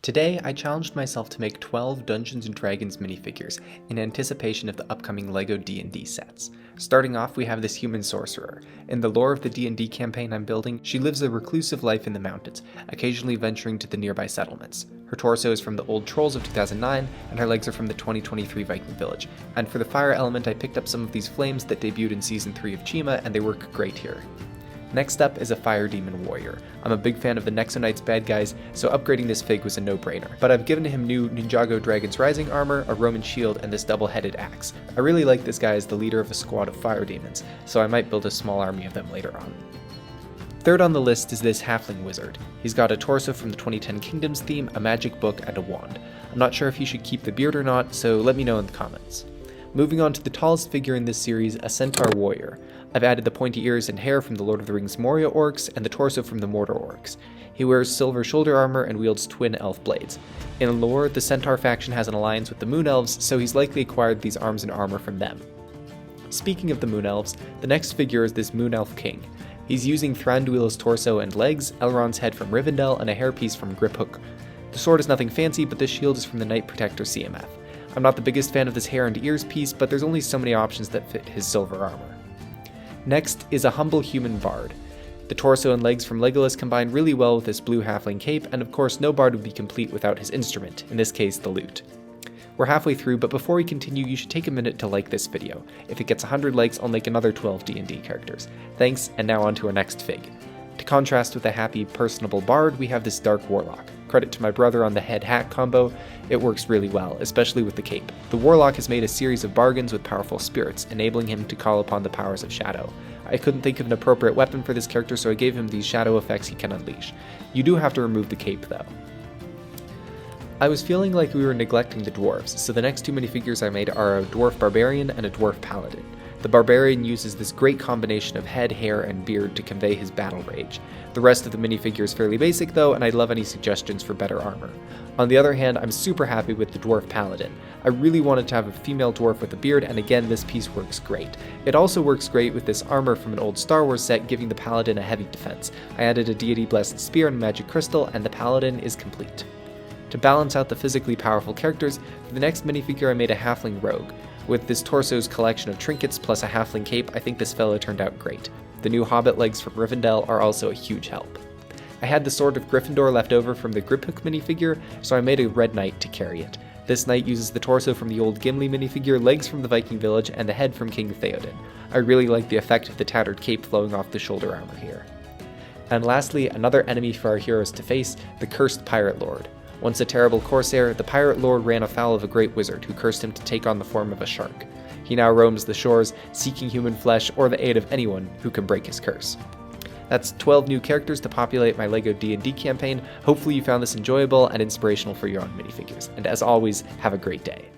Today, I challenged myself to make 12 Dungeons & Dragons minifigures in anticipation of the upcoming Lego D&D sets. Starting off, we have this human sorcerer. In the lore of the D&D campaign I'm building, she lives a reclusive life in the mountains, occasionally venturing to the nearby settlements. Her torso is from the old Trolls of 2009, and her legs are from the 2023 Viking Village. And for the fire element, I picked up some of these flames that debuted in Season 3 of Chima, and they work great here. Next up is a Fire Demon Warrior. I'm a big fan of the Nexo Knight's bad guys, so upgrading this fig was a no-brainer. But I've given him new Ninjago Dragon's Rising armor, a Roman shield, and this double-headed axe. I really like this guy as the leader of a squad of fire demons, so I might build a small army of them later on. Third on the list is this Halfling Wizard. He's got a torso from the 2010 Kingdoms theme, a magic book, and a wand. I'm not sure if he should keep the beard or not, so let me know in the comments. Moving on to the tallest figure in this series, a Centaur Warrior. I've added the pointy ears and hair from the Lord of the Rings Moria orcs, and the torso from the Mordor orcs. He wears silver shoulder armor and wields twin elf blades. In lore, the Centaur faction has an alliance with the Moon Elves, so he's likely acquired these arms and armor from them. Speaking of the Moon Elves, the next figure is this Moon Elf King. He's using Thranduil's torso and legs, Elrond's head from Rivendell, and a hairpiece from Griphook. The sword is nothing fancy, but this shield is from the Knight Protector CMF. I'm not the biggest fan of this hair and ears piece, but there's only so many options that fit his silver armor. Next is a humble human bard. The torso and legs from Legolas combine really well with this blue halfling cape, and of course no bard would be complete without his instrument, in this case the lute. We're halfway through, but before we continue, you should take a minute to like this video. If it gets 100 likes, I'll make another 12 D&D characters. Thanks, and now on to our next fig. To contrast with the happy, personable bard, we have this dark warlock. Credit to my brother on the head-hat combo, it works really well, especially with the cape. The warlock has made a series of bargains with powerful spirits, enabling him to call upon the powers of shadow. I couldn't think of an appropriate weapon for this character, so I gave him these shadow effects he can unleash. You do have to remove the cape though. I was feeling like we were neglecting the dwarves, so the next two minifigures I made are a dwarf barbarian and a dwarf paladin. The barbarian uses this great combination of head, hair, and beard to convey his battle rage. The rest of the minifigure is fairly basic though, and I'd love any suggestions for better armor. On the other hand, I'm super happy with the dwarf paladin. I really wanted to have a female dwarf with a beard, and again, this piece works great. It also works great with this armor from an old Star Wars set, giving the paladin a heavy defense. I added a deity-blessed spear and magic crystal, and the paladin is complete. To balance out the physically powerful characters, for the next minifigure I made a halfling rogue. With this torso's collection of trinkets plus a halfling cape, I think this fella turned out great. The new hobbit legs from Rivendell are also a huge help. I had the sword of Gryffindor left over from the Griphook minifigure, so I made a red knight to carry it. This knight uses the torso from the old Gimli minifigure, legs from the Viking Village, and the head from King Theoden. I really like the effect of the tattered cape flowing off the shoulder armor here. And lastly, another enemy for our heroes to face, the cursed Pirate Lord. Once a terrible corsair, the Pirate Lord ran afoul of a great wizard who cursed him to take on the form of a shark. He now roams the shores, seeking human flesh or the aid of anyone who can break his curse. That's 12 new characters to populate my Lego D&D campaign. Hopefully you found this enjoyable and inspirational for your own minifigures. And as always, have a great day.